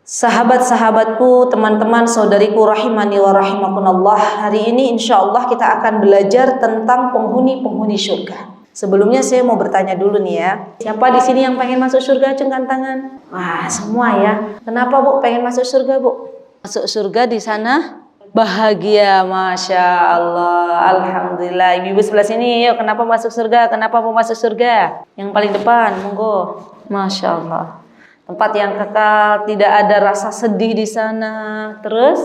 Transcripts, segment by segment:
Sahabat-sahabatku, teman-teman, saudariku rahimani wa rahimakumullah. Hari ini insya Allah kita akan belajar tentang penghuni-penghuni surga. Sebelumnya saya mau bertanya dulu nih ya. Siapa di sini yang pengen masuk surga? Acungkan tangan. Wah, semua ya. Kenapa Bu pengen masuk surga, Bu? Masuk surga di sana bahagia, Masya Allah. Alhamdulillah. Ibu sebelah sini, yuk. Kenapa masuk surga? Kenapa mau masuk surga? Yang paling depan, monggo. Masya Allah. Tempat yang kekal, tidak ada rasa sedih di sana. Terus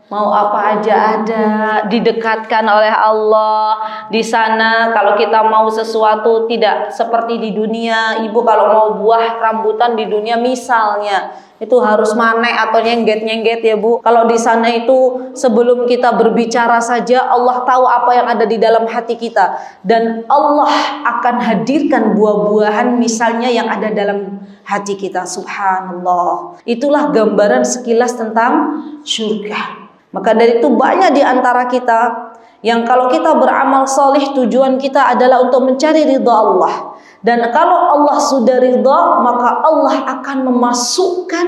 mau apa aja ada, didekatkan oleh Allah di sana. Kalau kita mau sesuatu tidak seperti di dunia. Ibu kalau mau buah rambutan di dunia misalnya, itu harus manek atau nyengget-nyengget ya Bu. Kalau di sana itu sebelum kita berbicara saja Allah tahu apa yang ada di dalam hati kita. Dan Allah akan hadirkan buah-buahan misalnya yang ada dalam hati kita. Subhanallah. Itulah gambaran sekilas tentang surga. Maka dari itu banyak di antara kita yang kalau kita beramal soleh tujuan kita adalah untuk mencari ridha Allah. Dan kalau Allah sudah ridha maka Allah akan memasukkan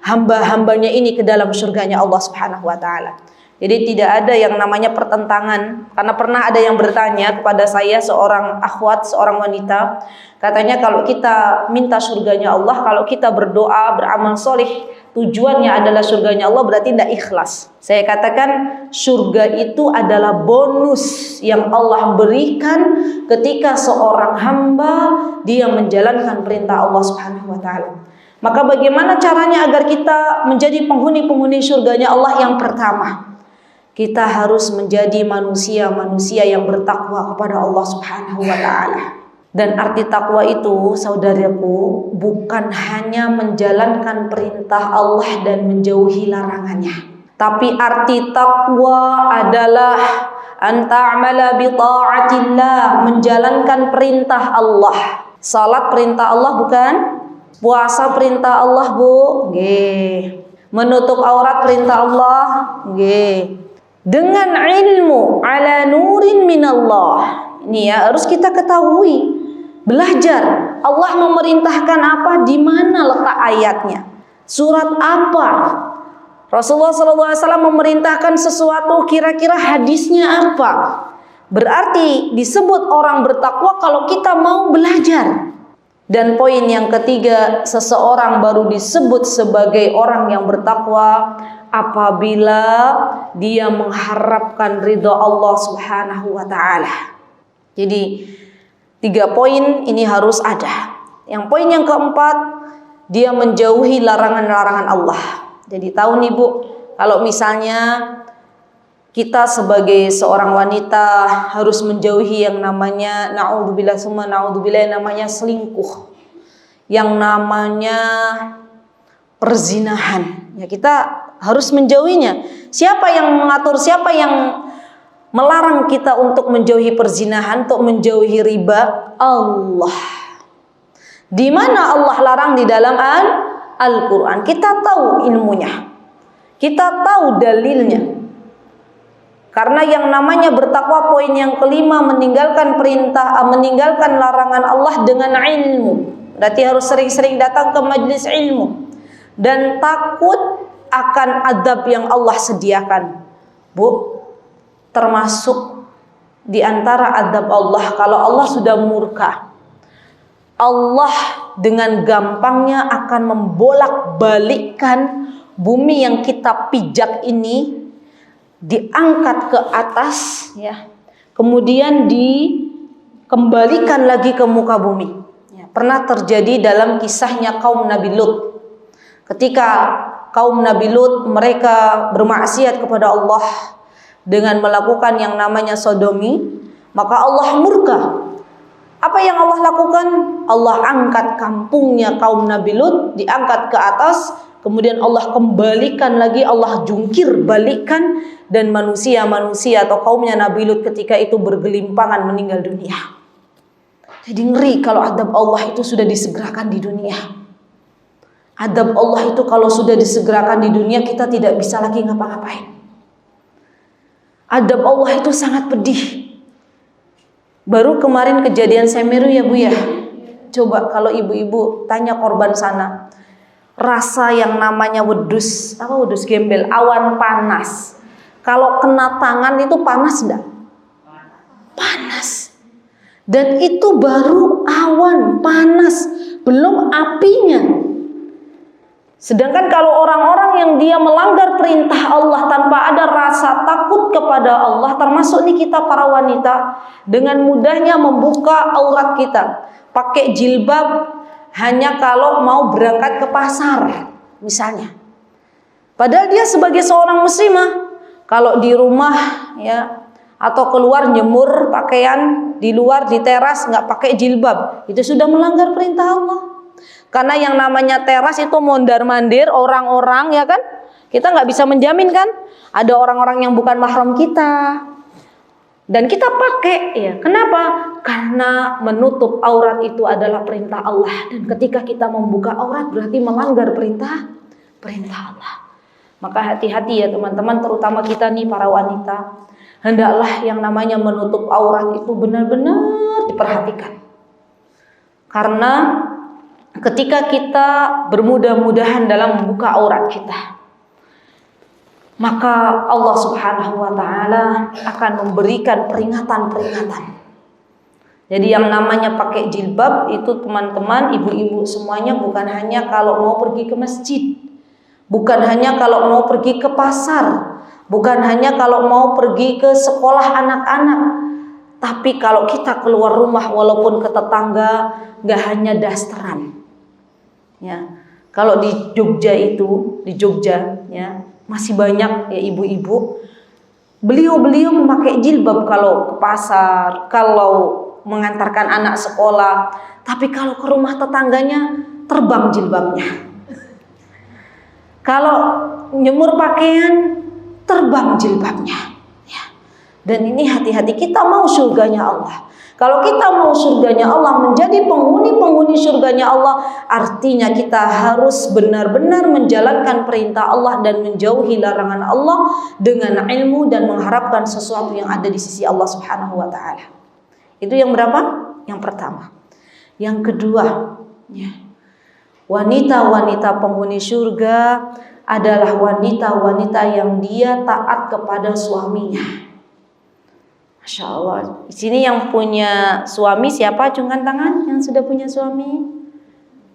hamba-hambanya ini ke dalam surganya Allah Subhanahu wa ta'ala. Jadi tidak ada yang namanya pertentangan. Karena pernah ada yang bertanya kepada saya, seorang akhwat, seorang wanita, katanya kalau kita minta surganya Allah, kalau kita berdoa, beramal soleh, tujuannya adalah surganya Allah, berarti tidak ikhlas. Saya katakan surga itu adalah bonus yang Allah berikan ketika seorang hamba dia menjalankan perintah Allah Subhanahu wa ta'ala. Maka bagaimana caranya agar kita menjadi penghuni-penghuni surganya Allah? Yang pertama, kita harus menjadi manusia-manusia yang bertakwa kepada Allah Subhanahu wa ta'ala. Dan arti takwa itu, saudaraku, bukan hanya menjalankan perintah Allah dan menjauhi larangannya. Tapi arti takwa adalah anta'amala bi ta'atillah, menjalankan perintah Allah. Salat perintah Allah bukan? Puasa perintah Allah, Bu. Nggih. Menutup aurat perintah Allah. Nggih. Dengan ilmu ala nurin minallah. Ini ya harus kita ketahui. Belajar. Allah memerintahkan apa? Di mana letak ayatnya? Surat apa? Rasulullah SAW memerintahkan sesuatu, kira-kira hadisnya apa? Berarti disebut orang bertakwa kalau kita mau belajar. Dan poin yang ketiga, seseorang baru disebut sebagai orang yang bertakwa apabila dia mengharapkan ridha Allah Subhanahu wa ta'ala. Jadi 3 poin ini harus ada. Yang poin yang keempat, dia menjauhi larangan-larangan Allah. Jadi tahu nih Bu, kalau misalnya kita sebagai seorang wanita harus menjauhi yang namanya naudzubillah summa naudzubillah, namanya selingkuh, yang namanya perzinahan. Ya kita harus menjauhinya. Siapa yang mengatur, siapa yang melarang kita untuk menjauhi perzinahan, untuk menjauhi riba? Allah. Di mana Allah larang? Di dalam Al-Quran. Kita tahu ilmunya, kita tahu dalilnya. Karena yang namanya bertakwa, poin yang kelima, meninggalkan perintah, meninggalkan larangan Allah dengan ilmu. Berarti harus sering-sering datang ke majelis ilmu dan takut akan azab yang Allah sediakan. Bu, termasuk di antara azab Allah kalau Allah sudah murka. Allah dengan gampangnya akan membolak-balikkan bumi yang kita pijak ini, diangkat ke atas ya, kemudian dikembalikan lagi ke muka bumi ya. Pernah terjadi dalam kisahnya kaum Nabi Lut. Ketika kaum Nabi Lut mereka bermaksiat kepada Allah dengan melakukan yang namanya sodomi, maka Allah murka. Apa yang Allah lakukan? Allah angkat kampungnya kaum Nabi Lut, diangkat ke atas, kemudian Allah kembalikan lagi, Allah jungkir balikan, dan manusia-manusia atau kaumnya Nabi Lut ketika itu bergelimpangan meninggal dunia. Jadi ngeri kalau adab Allah itu sudah disegerakan di dunia. Adab Allah itu kalau sudah disegerakan di dunia, kita tidak bisa lagi ngapa-ngapain. Adab Allah itu sangat pedih. Baru kemarin kejadian Semeru ya Bu ya. Coba kalau ibu-ibu tanya korban sana, rasa yang namanya wedus, wedus gembel, awan panas. Kalau kena tangan itu panas enggak? Panas. Dan itu baru awan panas, belum apinya. Sedangkan kalau orang-orang yang dia melanggar perintah Allah tanpa ada rasa takut kepada Allah, termasuk nih kita para wanita, dengan mudahnya membuka aurat kita, pakai jilbab hanya kalau mau berangkat ke pasar misalnya. Padahal dia sebagai seorang muslimah, kalau di rumah ya atau keluar nyemur pakaian di luar di teras nggak pakai jilbab, itu sudah melanggar perintah Allah. Karena yang namanya teras itu mondar-mandir orang-orang, ya kan? Kita nggak bisa menjamin kan? Ada orang-orang yang bukan mahram kita. Dan kita pakai, ya. Kenapa? Karena menutup aurat itu adalah perintah Allah. Dan ketika kita membuka aurat berarti melanggar perintah Allah. Maka hati-hati ya teman-teman, terutama kita nih para wanita. Hendaklah yang namanya menutup aurat itu benar-benar diperhatikan. Karena ketika kita bermudah-mudahan dalam membuka aurat kita, maka Allah Subhanahu wa ta'ala akan memberikan peringatan-peringatan. Jadi yang namanya pakai jilbab itu teman-teman, ibu-ibu semuanya, bukan hanya kalau mau pergi ke masjid, bukan hanya kalau mau pergi ke pasar, bukan hanya kalau mau pergi ke sekolah anak-anak, tapi kalau kita keluar rumah walaupun ke tetangga, gak hanya dasteran. Ya, kalau di Jogja ya masih banyak ya ibu-ibu, beliau memakai jilbab kalau ke pasar, kalau mengantarkan anak sekolah, tapi kalau ke rumah tetangganya terbang jilbabnya. Kalau nyemur pakaian terbang jilbabnya. Ya. Dan ini hati-hati, kita mau surganya Allah. Kalau kita mau surganya Allah, menjadi penghuni surganya Allah, artinya kita harus benar-benar menjalankan perintah Allah dan menjauhi larangan Allah dengan ilmu dan mengharapkan sesuatu yang ada di sisi Allah Subhanahu wa ta'ala. Itu yang berapa? Yang pertama. Yang kedua, ya, wanita-wanita penghuni surga adalah wanita-wanita yang dia taat kepada suaminya. Masya Allah. Di sini yang punya suami siapa? Acungkan tangan yang sudah punya suami.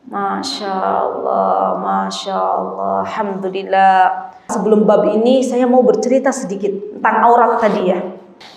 Masya Allah, Masya Allah, Alhamdulillah. Sebelum bab ini saya mau bercerita sedikit tentang aurat tadi ya.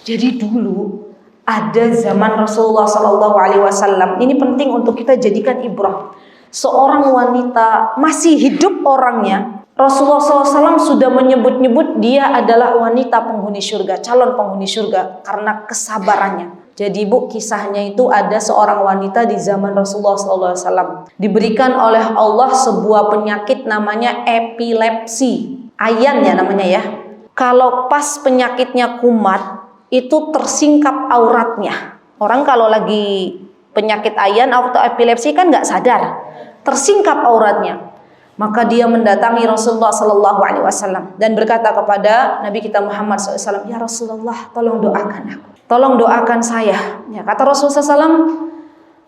Jadi dulu ada zaman Rasulullah SAW. Ini penting untuk kita jadikan ibrah. Seorang wanita masih hidup orangnya, Rasulullah SAW sudah menyebut-nyebut dia adalah wanita penghuni surga, calon penghuni surga karena kesabarannya. Jadi bu, kisahnya itu ada seorang wanita di zaman Rasulullah SAW diberikan oleh Allah sebuah penyakit namanya epilepsi, ayan ya namanya ya. Kalau pas penyakitnya kumat itu tersingkap auratnya. Orang kalau lagi penyakit ayan atau epilepsi kan nggak sadar, tersingkap auratnya. Maka dia mendatangi Rasulullah SAW dan berkata kepada Nabi kita Muhammad SAW, ya Rasulullah, tolong doakan aku, tolong doakan saya. Ya, kata Rasulullah SAW,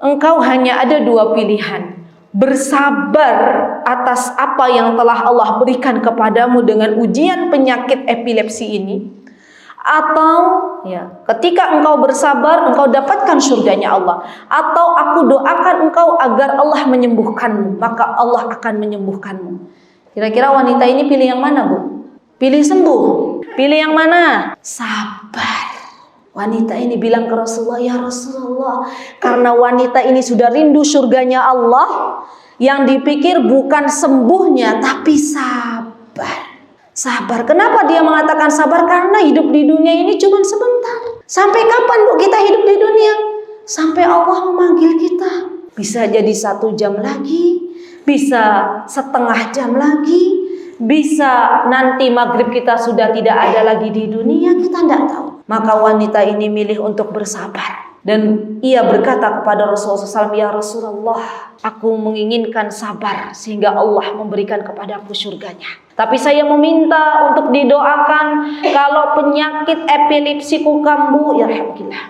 engkau hanya ada dua pilihan, bersabar atas apa yang telah Allah berikan kepadamu dengan ujian penyakit epilepsi ini, atau ya, ketika engkau bersabar engkau dapatkan surganya Allah, atau aku doakan engkau agar Allah menyembuhkanmu, maka Allah akan menyembuhkanmu. Kira-kira wanita ini pilih yang mana bu? Pilih sembuh? Pilih yang mana? Sabar. Wanita ini bilang ke Rasulullah, ya Rasulullah, karena wanita ini sudah rindu surganya Allah, yang dipikir bukan sembuhnya tapi sabar. Sabar. Kenapa dia mengatakan sabar? Karena hidup di dunia ini cuma sebentar. Sampai kapan bu kita hidup di dunia? Sampai Allah memanggil kita. Bisa jadi 1 jam lagi, bisa setengah jam lagi, bisa nanti maghrib kita sudah tidak ada lagi di dunia, kita tidak tahu. Maka wanita ini milih untuk bersabar. Dan ia berkata kepada Rasulullah SAW, ya Rasulullah, aku menginginkan sabar sehingga Allah memberikan kepadaku surganya. Tapi saya meminta untuk didoakan kalau penyakit epilepsiku kambuh, ya Alhamdulillah.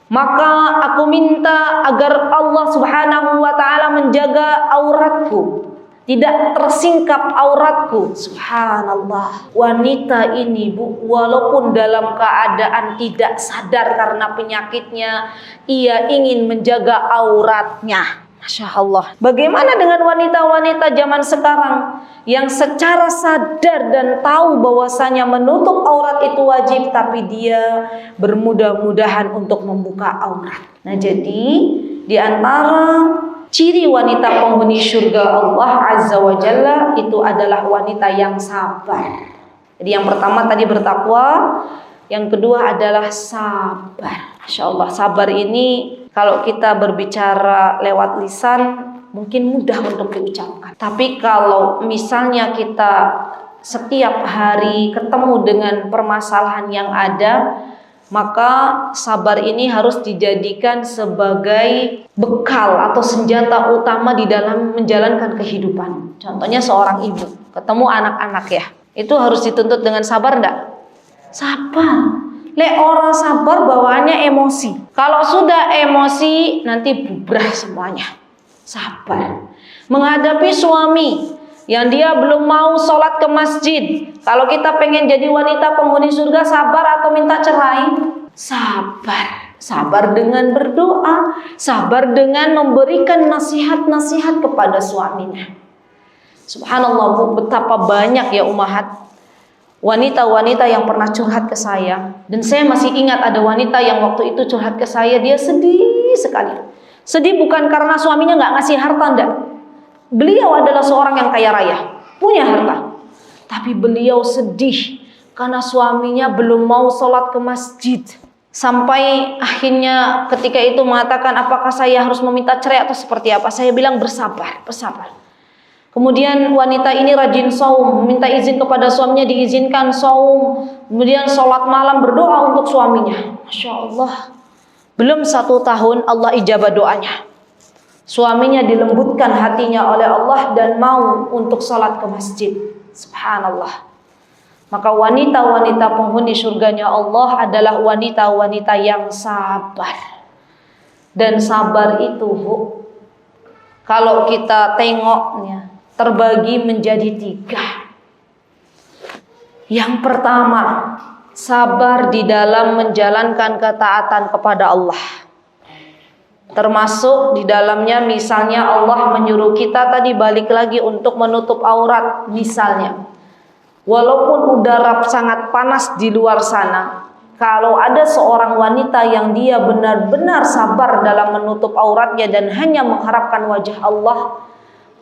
Maka aku minta agar Allah Subhanahu wa ta'ala menjaga auratku. tidak tersingkap auratku. Subhanallah. Wanita ini, Bu, walaupun dalam keadaan tidak sadar karena penyakitnya, ia ingin menjaga auratnya. Masya Allah. Bagaimana dengan wanita-wanita zaman sekarang yang secara sadar dan tahu bahwasanya menutup aurat itu wajib, tapi dia bermudah-mudahan untuk membuka aurat. Nah, jadi di antara ciri wanita penghuni surga Allah Azza wa Jalla itu adalah wanita yang sabar. Jadi yang pertama tadi bertakwa, yang kedua adalah sabar. Masya Allah, sabar ini kalau kita berbicara lewat lisan mungkin mudah untuk diucapkan. Tapi kalau misalnya kita setiap hari ketemu dengan permasalahan yang ada, maka sabar ini harus dijadikan sebagai bekal atau senjata utama di dalam menjalankan kehidupan. Contohnya seorang ibu ketemu anak-anak ya, itu harus dituntut dengan sabar enggak? Sabar. Lek orang sabar bawaannya emosi. Kalau sudah emosi nanti bubrah semuanya. Sabar. Menghadapi suami yang dia belum mau sholat ke masjid. Kalau kita pengen jadi wanita penghuni surga, sabar atau minta cerai? Sabar. Sabar dengan berdoa, sabar dengan memberikan nasihat-nasihat kepada suaminya. Subhanallah, Bu, betapa banyak ya ummahat wanita-wanita yang pernah curhat ke saya. Dan saya masih ingat ada wanita yang waktu itu curhat ke saya, dia sedih sekali. Sedih bukan karena suaminya nggak ngasih harta, enggak. Beliau adalah seorang yang kaya raya, punya harta. Tapi beliau sedih karena suaminya belum mau sholat ke masjid. Sampai akhirnya ketika itu mengatakan, apakah saya harus meminta cerai atau seperti apa? Saya bilang bersabar, bersabar. Kemudian wanita ini rajin saum, minta izin kepada suaminya, diizinkan saum. Kemudian sholat malam, berdoa untuk suaminya. Masya Allah, belum 1 tahun Allah ijabah doanya. Suaminya dilembutkan hatinya oleh Allah dan mau untuk sholat ke masjid. Subhanallah. Maka wanita-wanita penghuni surganya Allah adalah wanita-wanita yang sabar. Dan sabar itu, Bu, kalau kita tengoknya terbagi menjadi 3. Yang pertama, sabar di dalam menjalankan ketaatan kepada Allah. Termasuk di dalamnya misalnya Allah menyuruh kita tadi balik lagi untuk menutup aurat misalnya. Walaupun udara sangat panas di luar sana, kalau ada seorang wanita yang dia benar-benar sabar dalam menutup auratnya dan hanya mengharapkan wajah Allah,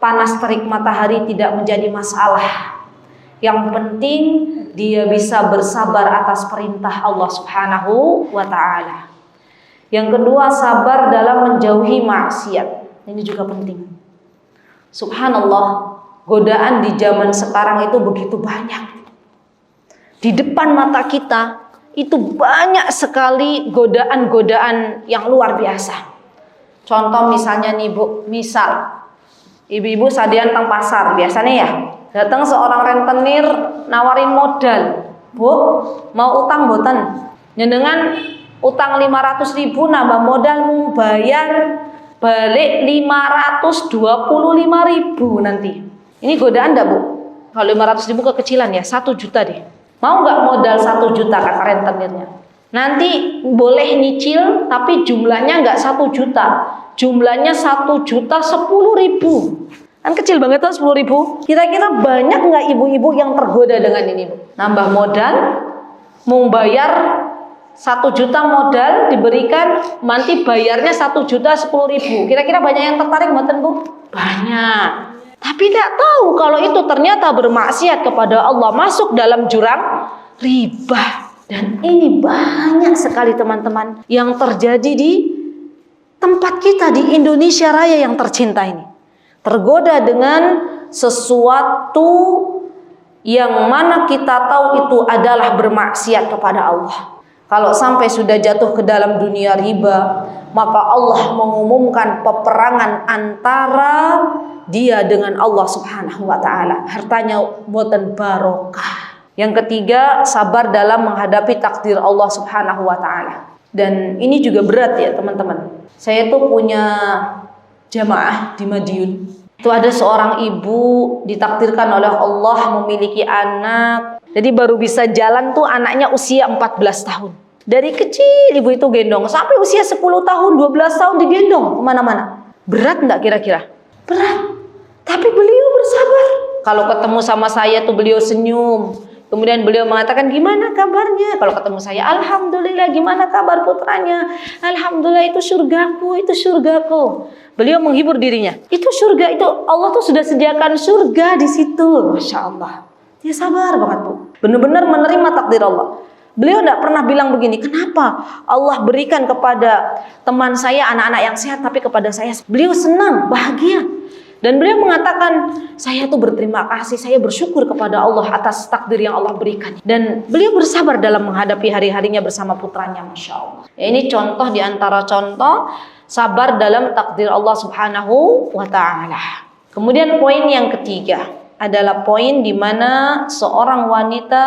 panas terik matahari tidak menjadi masalah. Yang penting dia bisa bersabar atas perintah Allah Subhanahu wa ta'ala. Yang kedua, sabar dalam menjauhi maksiat. Ini juga penting. Subhanallah, godaan di zaman sekarang itu begitu banyak. Di depan mata kita itu banyak sekali godaan-godaan yang luar biasa. Contoh misalnya nih, Bu, misal ibu-ibu sadian teng pasar biasanya ya, datang seorang rentenir nawarin modal. Bu, mau utang boten? Nyenengan utang 500.000 nambah modalmu bayar balik 525.000 nanti. Ini godaan enggak, Bu? Kalau 500.000 kekecilan ya, 1 juta deh. Mau nggak modal 1 juta kata rentenirnya? Nanti boleh nyicil tapi jumlahnya nggak 1 juta. Jumlahnya 1.010.000. Kan kecil banget tuh 10.000. Kira-kira banyak nggak ibu-ibu yang tergoda dengan ini, Bu? Nambah modal, mau bayar 1 juta modal diberikan, nanti bayarnya 1.010.000. Kira-kira banyak yang tertarik mboten, Bu? Banyak. Tapi tidak tahu kalau itu ternyata bermaksiat kepada Allah, masuk dalam jurang riba. Dan ini banyak sekali teman-teman yang terjadi di tempat kita di Indonesia Raya yang tercinta ini. Tergoda dengan sesuatu yang mana kita tahu itu adalah bermaksiat kepada Allah. Kalau sampai sudah jatuh ke dalam dunia riba, maka Allah mengumumkan peperangan antara dia dengan Allah Subhanahu wa ta'ala. Hartanya boten barokah. Yang ketiga, sabar dalam menghadapi takdir Allah Subhanahu wa ta'ala. Dan ini juga berat ya teman-teman. Saya tuh punya jamaah di Madiun. Itu ada seorang ibu ditakdirkan oleh Allah memiliki anak. Jadi baru bisa jalan tuh anaknya usia 14 tahun. Dari kecil ibu itu gendong sampai usia 10 tahun, 12 tahun digendong kemana-mana. Berat nggak kira-kira? Berat. Tapi beliau bersabar. Kalau ketemu sama saya tuh beliau senyum. Kemudian beliau mengatakan, gimana kabarnya? Kalau ketemu saya, alhamdulillah, gimana kabar putranya? Alhamdulillah, itu surgaku, itu surgaku. Beliau menghibur dirinya. Itu surga, itu Allah tuh sudah sediakan surga di situ. Masya Allah. Dia sabar banget, Bu. Benar-benar menerima takdir Allah. Beliau tidak pernah bilang begini, kenapa Allah berikan kepada teman saya anak-anak yang sehat, tapi kepada saya, beliau senang, bahagia. Dan beliau mengatakan, saya tuh berterima kasih, saya bersyukur kepada Allah atas takdir yang Allah berikan. Dan beliau bersabar dalam menghadapi hari-harinya bersama putranya, Masya Allah. Ya, ini contoh di antara contoh sabar dalam takdir Allah Subhanahu wa Ta'ala. Kemudian poin yang ketiga adalah poin di mana seorang wanita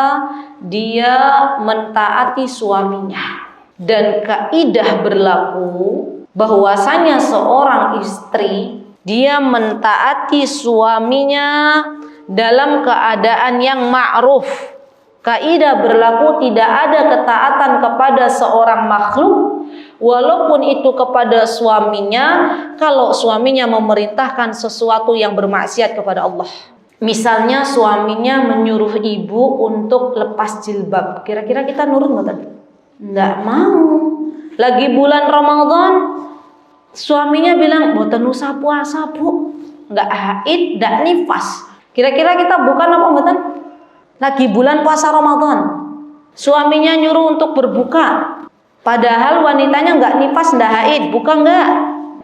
dia mentaati suaminya. Dan kaidah berlaku bahwasanya seorang istri dia mentaati suaminya dalam keadaan yang ma'ruf. Kaidah berlaku tidak ada ketaatan kepada seorang makhluk walaupun itu kepada suaminya kalau suaminya memerintahkan sesuatu yang bermaksiat kepada Allah. Misalnya suaminya menyuruh ibu untuk lepas jilbab. Kira-kira kita nurut nggak tadi? Nggak mau. Lagi bulan Ramadan, suaminya bilang, boten usah puasa bu, nggak haid, nggak nifas. Kira-kira kita bukan apa boten? Lagi bulan puasa Ramadan, suaminya nyuruh untuk berbuka, padahal wanitanya nggak nifas, nggak haid, buka nggak?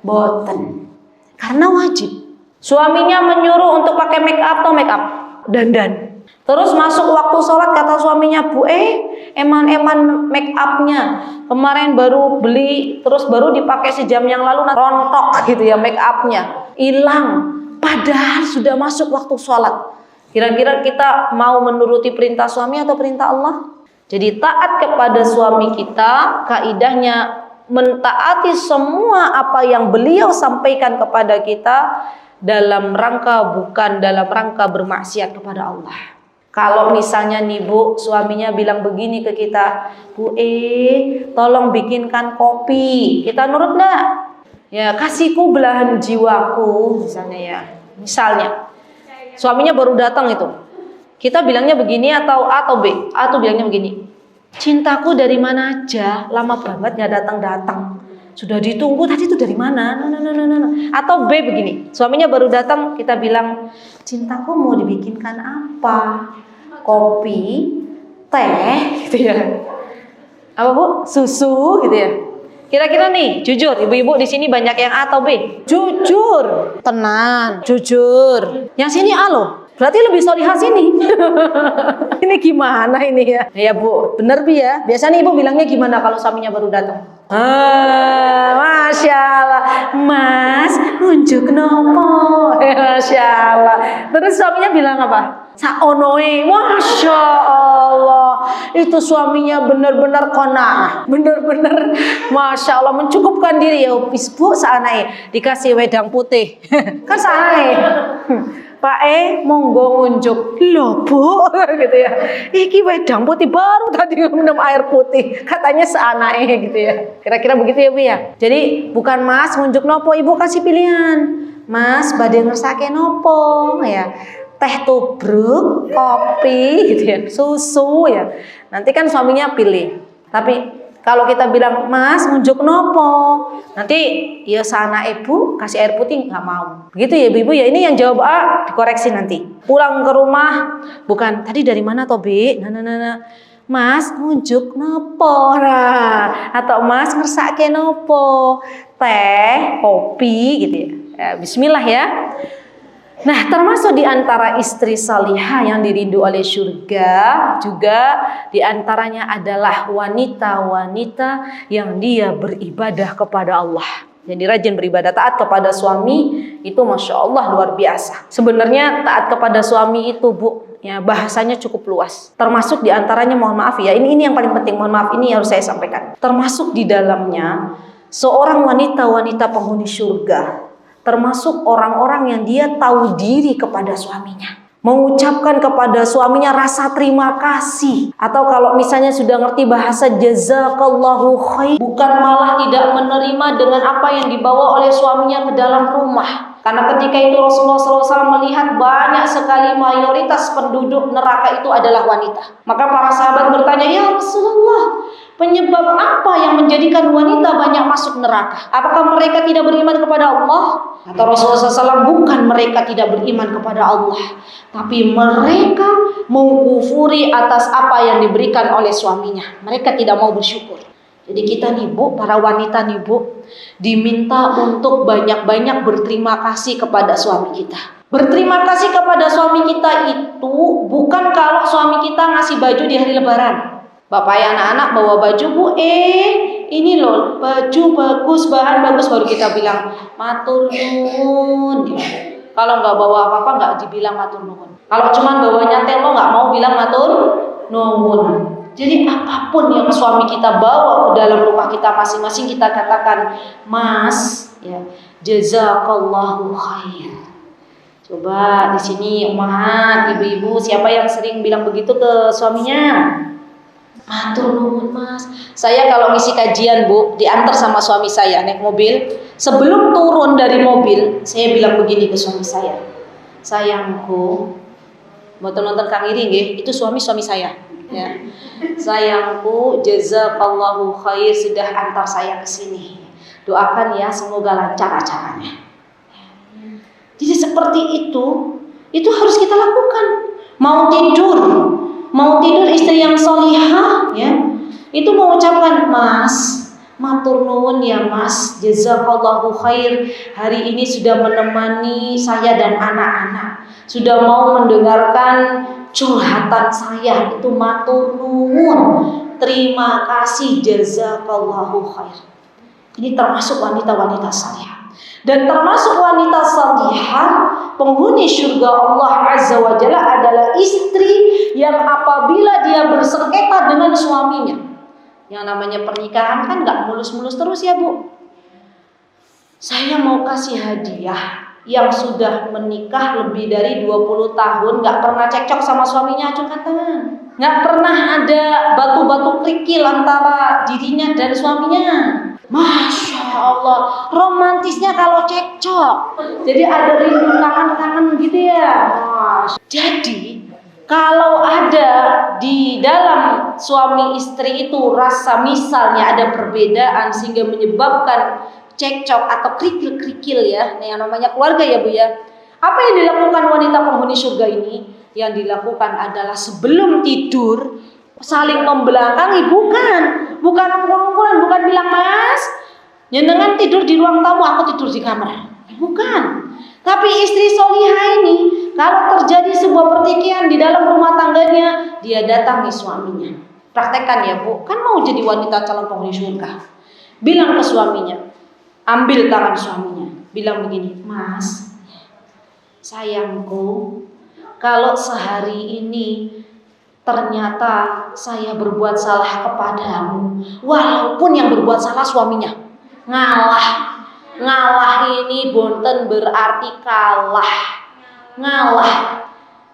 Boten, karena wajib. Suaminya menyuruh untuk pakai make up atau make up, dandan. Terus masuk waktu sholat kata suaminya, bu eman-eman make upnya kemarin baru beli, terus baru dipakai sejam yang lalu rontok gitu ya make upnya, hilang. Padahal sudah masuk waktu sholat. Kira-kira kita mau menuruti perintah suami atau perintah Allah? Jadi taat kepada suami kita, kaidahnya mentaati semua apa yang beliau sampaikan kepada kita dalam rangka bukan dalam rangka bermaksiat kepada Allah. Kalau misalnya nih bu, suaminya bilang begini ke kita, bu tolong bikinkan kopi, kita nurut nggak? Ya kasihku belahan jiwaku, misalnya ya. Misalnya, suaminya baru datang itu, kita bilangnya begini atau A atau B? A tuh bilangnya begini, cintaku dari mana aja, lama banget nggak datang-datang. Sudah ditunggu tadi itu dari mana? Atau B begini, suaminya baru datang, kita bilang, cintaku mau dibikinkan apa? Kopi, teh, gitu ya. Apa bu? Susu, gitu ya. Kira-kira nih, jujur, ibu-ibu di sini banyak yang A atau B? Jujur, tenang, jujur. Yang sini A loh. Berarti lebih solihah sini. Ini gimana ini ya? Ya bu, bener bi ya. Biasanya ibu bilangnya gimana kalau suaminya baru datang? Masya Allah, Mas, unjuk nopo. Masya Allah. Terus suaminya bilang apa? Saonoe. Masya Allah. Itu suaminya benar-benar qanaah, benar-benar Masya Allah mencukupkan diri ya. Bu, saanae dikasih wedang putih. Kan saanae. Pak monggo ngunjuk lho bu gitu ya, iki wedang putih baru tadi minum air putih katanya seanae gitu ya. Kira-kira begitu ya bu ya. Jadi bukan mas ngunjuk nopo, ibu kasih pilihan, mas badhe ngersake nopo ya, teh tubruk, kopi gitu ya, susu ya. Nanti kan suaminya pilih. Tapi kalau kita bilang, mas ngunjuk nopo, nanti ya sana ibu kasih air putih nggak mau. Begitu ya ibu ya. Ini yang jawab A dikoreksi nanti. Pulang ke rumah, bukan tadi dari mana toh bi? Nah. Mas ngunjuk nopo, nah. Atau mas ngersake nopo, teh, kopi gitu ya. Bismillah ya. Nah, termasuk di antara istri salihah yang dirindu oleh surga juga di antaranya adalah wanita-wanita yang dia beribadah kepada Allah. Jadi rajin beribadah, taat kepada suami itu Masya Allah luar biasa. Sebenarnya taat kepada suami itu bu, ya bahasanya cukup luas. Termasuk di antaranya, mohon maaf ya, ini yang paling penting, mohon maaf ini harus saya sampaikan. Termasuk di dalamnya seorang wanita-wanita penghuni surga termasuk orang-orang yang dia tahu diri kepada suaminya, mengucapkan kepada suaminya rasa terima kasih, atau kalau misalnya sudah ngerti bahasa jazakallahu khair, bukan malah tidak menerima dengan apa yang dibawa oleh suaminya ke dalam rumah. Karena ketika itu Rasulullah SAW melihat banyak sekali mayoritas penduduk neraka itu adalah wanita. Maka para sahabat bertanya, ya Rasulullah, penyebab apa yang menjadikan wanita banyak masuk neraka? Apakah mereka tidak beriman kepada Allah? Kata Rasulullah SAW, bukan mereka tidak beriman kepada Allah, tapi mereka mengkufuri atas apa yang diberikan oleh suaminya. Mereka tidak mau bersyukur. Jadi kita nih Bu, para wanita nih Bu, diminta untuk banyak-banyak berterima kasih kepada suami kita. Berterima kasih kepada suami kita itu bukan kalau suami kita ngasih baju di hari Lebaran. Bapak ya anak-anak bawa baju Bu, ini loh baju bagus, bahan bagus, baru kita bilang matur nuwun. Kalau nggak bawa apa-apa nggak dibilang matur nuwun. Kalau cuma bawa nyantel lo nggak mau bilang matur nuwun. Jadi apapun yang suami kita bawa ke dalam rumah kita masing-masing, kita katakan, Mas, ya, jazakallahu khair. Coba di sini umahat, ibu-ibu, siapa yang sering bilang begitu ke suaminya? Matur nuwun Mas. Saya kalau ngisi kajian Bu, diantar sama suami saya naik mobil. Sebelum turun dari mobil, saya bilang begini ke suami saya. Sayangku, buat nonton Kang Iri nggih, itu suami saya. Ya. Sayangku, jazakallahu khair sudah antar saya ke sini. Doakan ya semoga lancar acaranya. Jadi seperti itu harus kita lakukan. Mau tidur istri yang solihah, ya, itu mengucapkan Mas, matur nuwun ya Mas, jazakallahu khair. Hari ini sudah menemani saya dan anak-anak, sudah mau mendengarkan curhatan saya, itu matur nuwun, terima kasih, jazakallahu khair. Ini termasuk wanita-wanita salihah. Dan termasuk wanita salihah, penghuni surga Allah Azza wa Jalla adalah istri yang apabila dia bersengketa dengan suaminya. Yang namanya pernikahan kan gak mulus-mulus terus ya Bu. Saya mau kasih hadiah yang sudah menikah lebih dari 20 tahun gak pernah cekcok sama suaminya, acungkan tangan. Gak pernah ada batu-batu kerikil antara dirinya dan suaminya. Masya Allah, romantisnya kalau cekcok. Jadi ada rindu kangen-kangen gitu ya. Jadi kalau ada di dalam suami istri itu rasa misalnya ada perbedaan sehingga menyebabkan cekcok atau kerikil-kerikil ya, yang namanya keluarga ya Bu ya. Apa yang dilakukan wanita penghuni surga ini? Yang dilakukan adalah sebelum tidur saling membelakangi, bukan pukul-pukulan, bukan bilang Mas, jenengan tidur di ruang tamu, aku tidur di kamar. Bukan. Tapi istri solihah ini kalau terjadi sebuah pertikaian di dalam rumah tangganya, dia datangi suaminya. Praktekkan ya Bu, kan mau jadi wanita calon penghuni surga. Bilang ke suaminya, ambil tangan suaminya, bilang begini, Mas, sayangku, kalau sehari ini ternyata saya berbuat salah kepadamu, walaupun yang berbuat salah suaminya, ngalah ini bonten berarti kalah.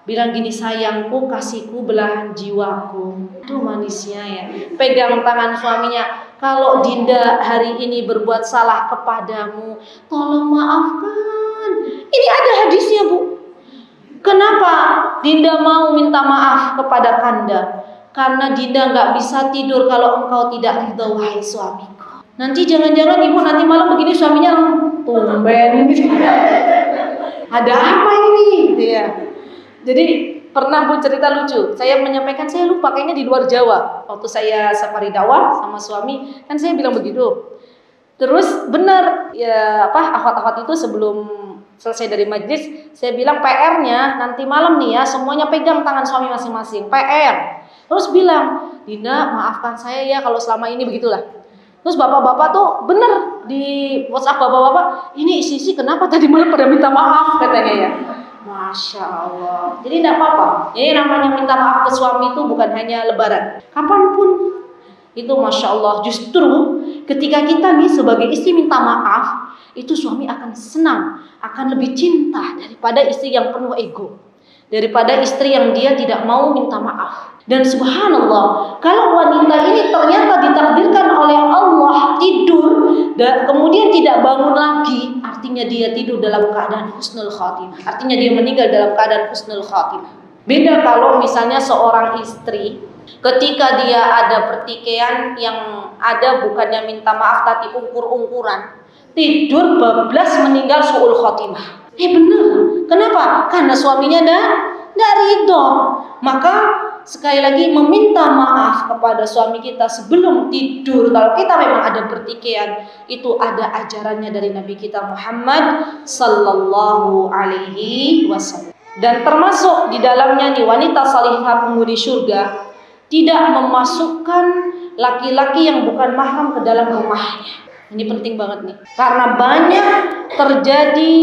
Bilang gini, sayangku, kasihku, belahan jiwaku. Aduh manisnya ya, pegang tangan suaminya. Kalau Dinda hari ini berbuat salah kepadamu, tolong maafkan. Ini ada hadisnya Bu. Kenapa Dinda mau minta maaf kepada Kanda? Karena Dinda gak bisa tidur kalau engkau tidak ridha, wahai suamiku. Nanti jangan-jangan ibu nanti malam begini suaminya tumben. Ada apa ini? Gitu ya. Jadi pernah Bu cerita lucu. Saya menyampaikan, saya lupa kayaknya di luar Jawa. Waktu saya safari dakwah sama suami, kan saya bilang begitu. Terus benar ya akhwat-akhwat itu sebelum selesai dari majlis, saya bilang PR-nya nanti malam nih ya, semuanya pegang tangan suami masing-masing. PR. Terus bilang, Dinda maafkan saya ya kalau selama ini begitulah. Terus bapak-bapak tuh bener di WhatsApp bapak-bapak, ini isi kenapa tadi malam pada minta maaf katanya ya. Masya Allah. Jadi tidak apa-apa. Jadi namanya minta maaf ke suami itu bukan hanya Lebaran, kapanpun Itu Masya Allah, justru ketika kita nih sebagai istri minta maaf, itu suami akan senang, akan lebih cinta daripada istri yang penuh ego, daripada istri yang dia tidak mau minta maaf. Dan subhanallah, kalau wanita ini ternyata ditakdirkan oleh Allah tidur dan kemudian tidak bangun lagi, artinya dia tidur dalam keadaan husnul khatimah, artinya dia meninggal dalam keadaan husnul khatimah. Beda kalau misalnya seorang istri ketika dia ada pertikaian yang ada bukannya minta maaf tapi ungkur-ungkuran, tidur bablas meninggal su'ul khotimah. Benar. Kenapa? Karena suaminya nggak ridho. Maka sekali lagi meminta maaf kepada suami kita sebelum tidur. Kalau kita memang ada pertikaian, itu ada ajarannya dari Nabi kita Muhammad sallallahu alaihi wasallam. Dan termasuk di dalamnya nih wanita salihah penghuni surga tidak memasukkan laki-laki yang bukan mahram ke dalam rumahnya. Ini penting banget nih. Karena banyak terjadi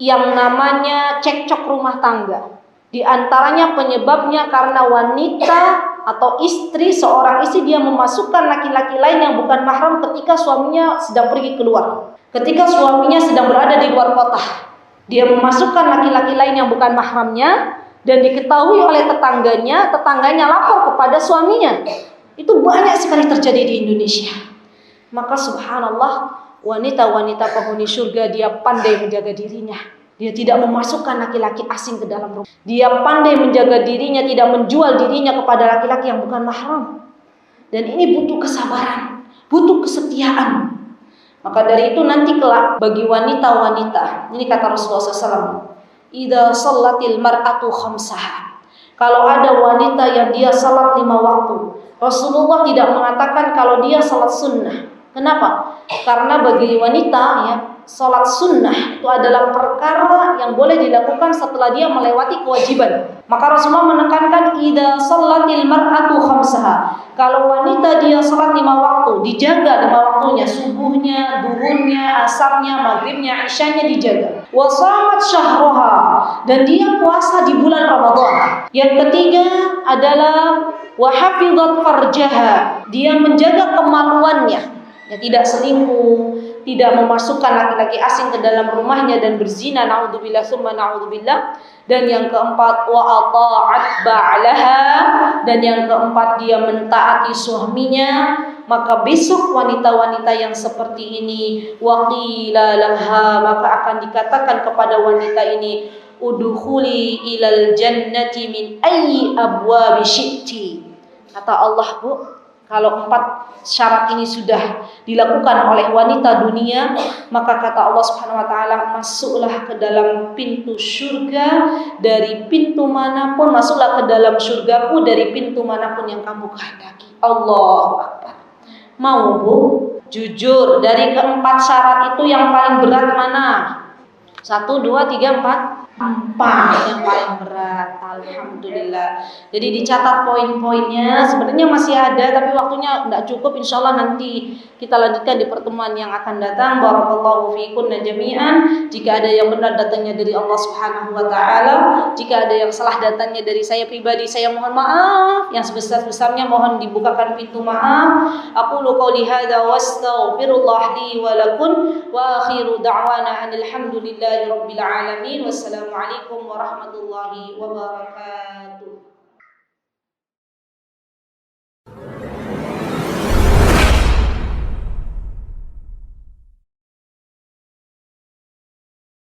yang namanya cekcok rumah tangga. Di antaranya penyebabnya karena wanita atau istri, seorang istri dia memasukkan laki-laki lain yang bukan mahram ketika suaminya sedang pergi keluar. Ketika suaminya sedang berada di luar kota, dia memasukkan laki-laki lain yang bukan mahramnya. Dan diketahui oleh tetangganya lapor kepada suaminya. Itu banyak sekali terjadi di Indonesia. Maka subhanallah, wanita-wanita penghuni surga dia pandai menjaga dirinya. Dia tidak memasukkan laki-laki asing ke dalam rumah. Dia pandai menjaga dirinya, tidak menjual dirinya kepada laki-laki yang bukan mahram. Dan ini butuh kesabaran, butuh kesetiaan. Maka dari itu nanti kelak bagi wanita-wanita, ini kata Rasulullah SAW, idza shallatil mar'atu khamsaha. Kalau ada wanita yang dia salat 5 waktu, Rasulullah tidak mengatakan kalau dia salat sunnah. Kenapa? Karena bagi wanita ya, salat sunnah itu adalah perkara yang boleh dilakukan setelah dia melewati kewajiban. Maka Rasulullah menekankan idza shallatil mar'atu khamsaha. Kalau wanita dia salat 5 waktu, dijaga 5 waktunya, subuhnya, duhurnya, asarnya, maghribnya, isyanya dijaga. Wa shamat syahraha, dan dia puasa di bulan Ramadan. Yang ketiga adalah wa hafizat farjaha, dia menjaga kemaluannya, ya tidak selingkuh, tidak memasukkan laki-laki asing ke dalam rumahnya dan berzina, naudzubillah summa naudzubillah. Dan yang keempat wa ata'at ba'laha, dan yang keempat dia mentaati suaminya. Maka besok wanita-wanita yang seperti ini waqila laha, maka akan dikatakan kepada wanita ini udkhuli ilal jannati min ayyi abwabi syi'ti. Kata Allah, Bu, kalau 4 syarat ini sudah dilakukan oleh wanita dunia, maka kata Allah Subhanahu wa taala, masuklah ke dalam pintu surga dari pintu manapun, masuklah ke dalam surgaku dari pintu manapun yang kamu kehendaki. Allahu Akbar. Mau, Bu? Jujur, dari keempat syarat itu yang paling berat mana? 1, 2, 3, 4 yang paling berat. Alhamdulillah. Jadi dicatat poin-poinnya. Sebenarnya masih ada, tapi waktunya tidak cukup. Insyaallah nanti kita lanjutkan di pertemuan yang akan datang. Barakallahu fiikum jami'an. Jika ada yang benar datangnya dari Allah Subhanahu wa taala, jika ada yang salah datangnya dari saya pribadi, saya mohon maaf. Yang sebesar-besarnya mohon dibukakan pintu maaf. Aqulu qouli hadza wastaghfirullah li wa lakum wa akhiru da'wana alhamdulillahi rabbil alamin. Wassalamualaikum warahmatullahi wabarakatuh.